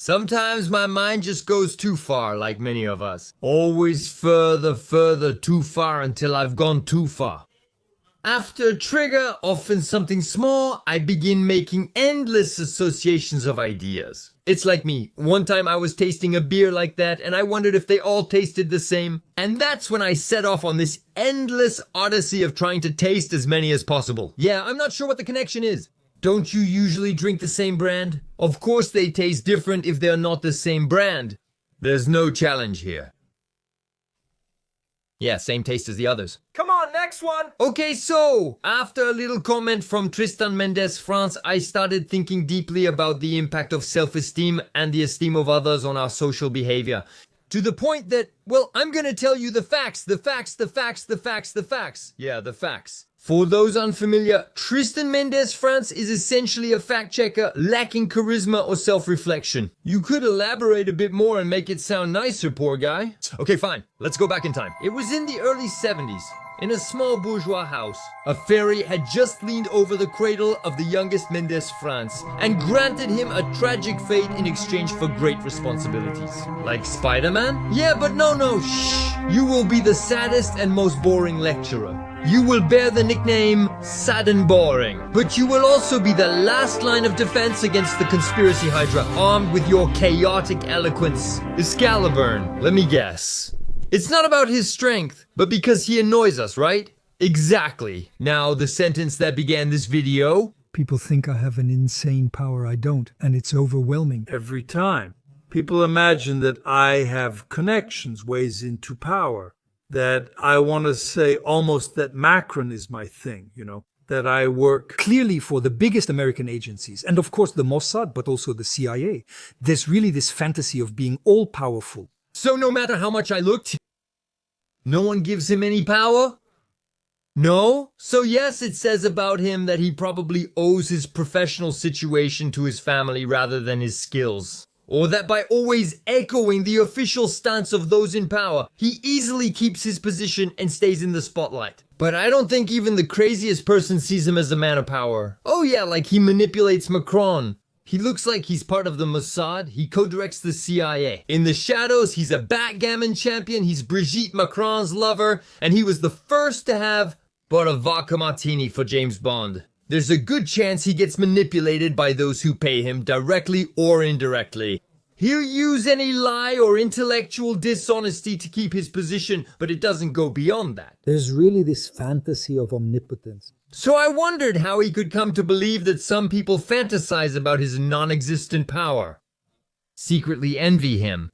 Sometimes my mind just goes too far, like many of us. Always further, too far until I've gone too far. After a trigger, often something small, I begin making endless associations of ideas. It's like me. One time I was tasting a beer like that and I wondered if they all tasted the same. And that's when I set off on this endless odyssey of trying to taste as many as possible. Yeah, I'm not sure what the connection is. Don't you usually drink the same brand? Of course they taste different if they're not the same brand. There's no challenge here. Yeah, same taste as the others. Come on, next one! Okay, so, after a little comment from Tristan Mendès, France, I started thinking deeply about the impact of self-esteem and the esteem of others on our social behavior. To the point that, well, I'm gonna tell you the facts. Yeah, the facts. For those unfamiliar, Tristan Mendès, France is essentially a fact checker lacking charisma or self-reflection. You could elaborate a bit more and make it sound nicer, poor guy. Okay, fine. Let's go back in time. It was in the early 70s. In a small bourgeois house, a fairy had just leaned over the cradle of the youngest Mendès, France, and granted him a tragic fate in exchange for great responsibilities. Like Spider-Man? Yeah, but no, shh! You will be the saddest and most boring lecturer. You will bear the nickname Sad and Boring, but you will also be the last line of defense against the conspiracy hydra, armed with your chaotic eloquence. Excalibur, let me guess. It's not about his strength, but because he annoys us, right? Exactly. Now, the sentence that began this video. People think I have an insane power I don't, and it's overwhelming. Every time. People imagine that I have connections, ways into power. That I want to say almost that Macron is my thing, that I work clearly for the biggest American agencies, and of course the Mossad, but also the CIA. There's really this fantasy of being all-powerful. So no matter how much I looked, no one gives him any power? No? So yes, it says about him that he probably owes his professional situation to his family rather than his skills. Or that by always echoing the official stance of those in power, he easily keeps his position and stays in the spotlight. But I don't think even the craziest person sees him as a man of power. Oh yeah, like he manipulates Macron. He looks like he's part of the Mossad. He co-directs the CIA. In the shadows, he's a backgammon champion. He's Brigitte Macron's lover. And he was the first to have bought a vodka martini for James Bond. There's a good chance he gets manipulated by those who pay him directly or indirectly. He'll use any lie or intellectual dishonesty to keep his position, but it doesn't go beyond that. There's really this fantasy of omnipotence. So I wondered how he could come to believe that some people fantasize about his non-existent power. Secretly envy him.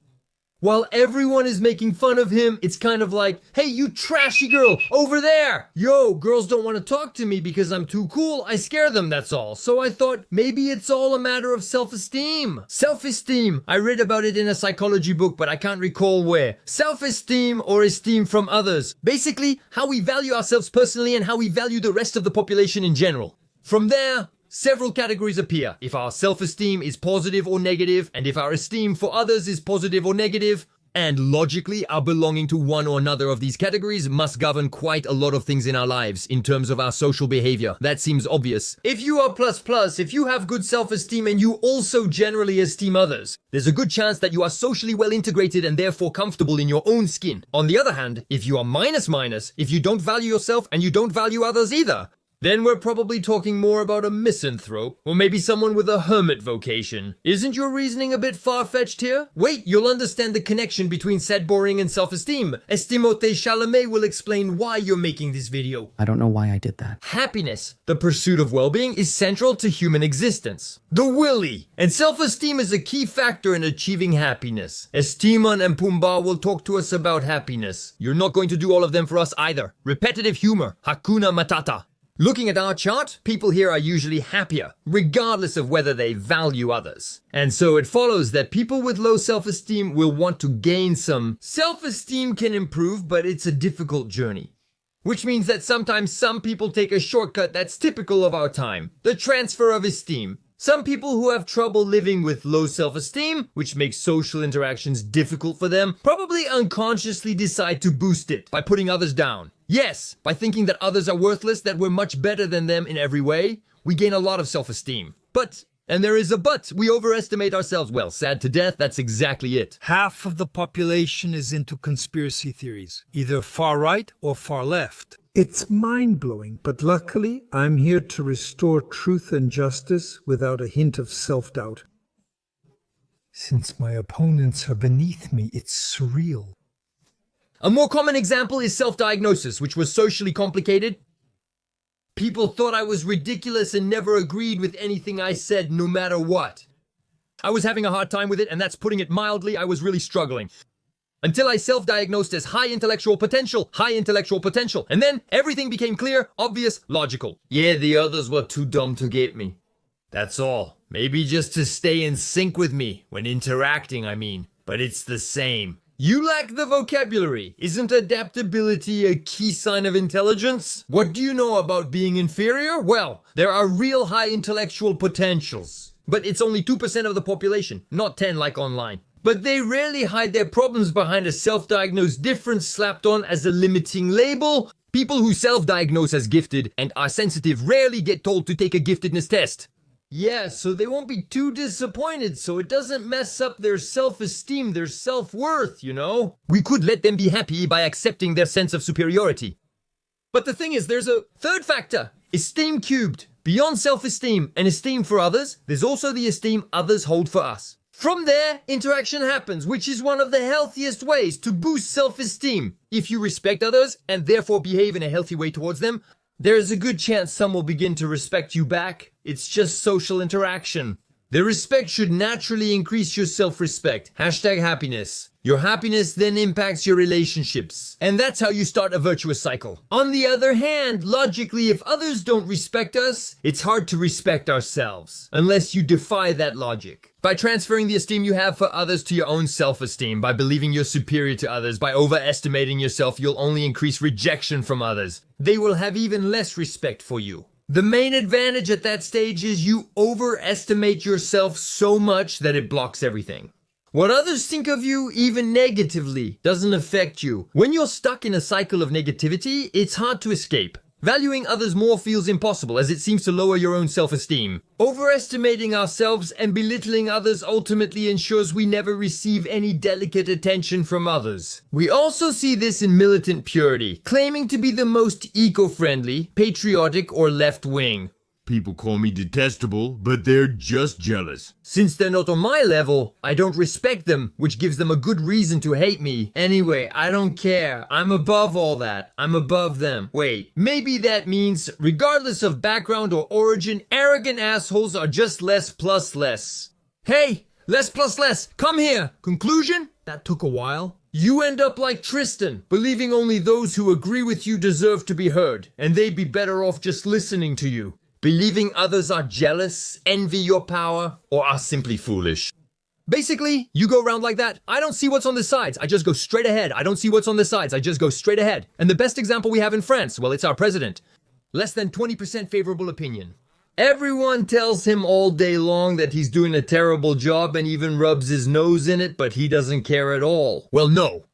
While everyone is making fun of him, it's kind of like, hey, you trashy girl, over there! Yo, girls don't want to talk to me because I'm too cool, I scare them, that's all. So I thought, maybe it's all a matter of self-esteem. Self-esteem, I read about it in a psychology book, but I can't recall where. Self-esteem or esteem from others. Basically, how we value ourselves personally and how we value the rest of the population in general. From there, several categories appear. If our self-esteem is positive or negative, and if our esteem for others is positive or negative, and logically our belonging to one or another of these categories must govern quite a lot of things in our lives in terms of our social behavior. That seems obvious. If you are plus, if you have good self-esteem and you also generally esteem others, there's a good chance that you are socially well integrated and therefore comfortable in your own skin. On the other hand, if you are minus, if you don't value yourself and you don't value others either, then we're probably talking more about a misanthrope, or maybe someone with a hermit vocation. Isn't your reasoning a bit far-fetched here? Wait, you'll understand the connection between sad boring and self-esteem. Estimote Chalamet will explain why you're making this video. I don't know why I did that. Happiness, the pursuit of well-being, is central to human existence. The willy! And self-esteem is a key factor in achieving happiness. Esteemon and Pumbaa will talk to us about happiness. You're not going to do all of them for us either. Repetitive humor, Hakuna Matata. Looking at our chart, people here are usually happier, regardless of whether they value others. And so it follows that people with low self-esteem will want to gain some. Self-esteem can improve, but it's a difficult journey. Which means that sometimes some people take a shortcut that's typical of our time, the transfer of esteem. Some people who have trouble living with low self-esteem, which makes social interactions difficult for them, probably unconsciously decide to boost it by putting others down. Yes, by thinking that others are worthless, that we're much better than them in every way, we gain a lot of self-esteem. But And there is a but. We overestimate ourselves. Well, sad to death, that's exactly it. Half of the population is into conspiracy theories, either far right or far left. It's mind-blowing, but luckily I'm here to restore truth and justice without a hint of self-doubt. Since my opponents are beneath me, it's surreal. A more common example is self-diagnosis, which was socially complicated. People thought I was ridiculous and never agreed with anything I said, no matter what. I was having a hard time with it, and that's putting it mildly. I was really struggling. Until I self-diagnosed as high intellectual potential. And then everything became clear, obvious, logical. Yeah, the others were too dumb to get me. That's all. Maybe just to stay in sync with me, when interacting, I mean. But it's the same. You lack the vocabulary. Isn't adaptability a key sign of intelligence? What do you know about being inferior? Well, there are real high intellectual potentials. But it's only 2% of the population, not 10 like online. But they rarely hide their problems behind a self-diagnosed difference slapped on as a limiting label. People who self-diagnose as gifted and are sensitive rarely get told to take a giftedness test. Yeah, so they won't be too disappointed, so it doesn't mess up their self-esteem, their self-worth, you know? We could let them be happy by accepting their sense of superiority. But the thing is, there's a third factor, esteem cubed. Beyond self-esteem and esteem for others, there's also the esteem others hold for us. From there, interaction happens, which is one of the healthiest ways to boost self-esteem. If you respect others and therefore behave in a healthy way towards them, there is a good chance some will begin to respect you back. It's just social interaction. The respect should naturally increase your self-respect. #happiness. Your happiness then impacts your relationships. And that's how you start a virtuous cycle. On the other hand, logically, if others don't respect us, it's hard to respect ourselves. Unless you defy that logic. By transferring the esteem you have for others to your own self-esteem, by believing you're superior to others, by overestimating yourself, you'll only increase rejection from others. They will have even less respect for you. The main advantage at that stage is you overestimate yourself so much that it blocks everything. What others think of you, even negatively, doesn't affect you. When you're stuck in a cycle of negativity, it's hard to escape. Valuing others more feels impossible as it seems to lower your own self-esteem. Overestimating ourselves and belittling others ultimately ensures we never receive any delicate attention from others. We also see this in militant purity, claiming to be the most eco-friendly, patriotic, or left-wing. People call me detestable, but they're just jealous. Since they're not on my level, I don't respect them, which gives them a good reason to hate me. Anyway, I don't care. I'm above all that. I'm above them. Wait, maybe that means, regardless of background or origin, arrogant assholes are just less plus less. Hey, less plus less, come here. Conclusion? That took a while. You end up like Tristan, believing only those who agree with you deserve to be heard, and they'd be better off just listening to you. Believing others are jealous, envy your power, or are simply foolish. Basically, you go around like that. I don't see what's on the sides. I just go straight ahead. I don't see what's on the sides. I just go straight ahead. And the best example we have in France, well, it's our president. Less than 20% favorable opinion. Everyone tells him all day long that he's doing a terrible job and even rubs his nose in it, but he doesn't care at all. Well, no.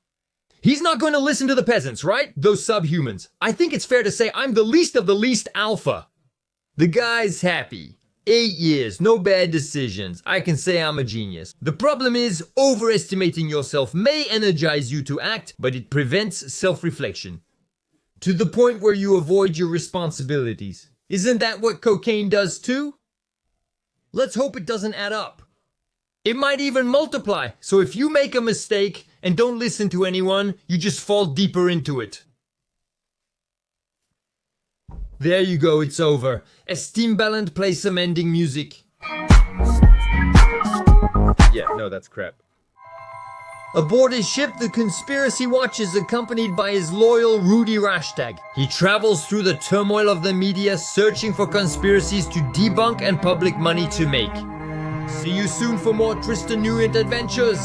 He's not going to listen to the peasants, right? Those subhumans. I think it's fair to say I'm the least of the least alpha. The guy's happy. 8 years, no bad decisions. I can say I'm a genius. The problem is, overestimating yourself may energize you to act, but it prevents self-reflection. To the point where you avoid your responsibilities. Isn't that what cocaine does too? Let's hope it doesn't add up. It might even multiply, so if you make a mistake and don't listen to anyone, you just fall deeper into it. There you go, it's over. Esteem Ballant, play some ending music. Yeah, no, that's crap. Aboard his ship, the conspiracy watch is accompanied by his loyal Rudy Rashtag. He travels through the turmoil of the media, searching for conspiracies to debunk and public money to make. See you soon for more Trist'Ennuyant adventures.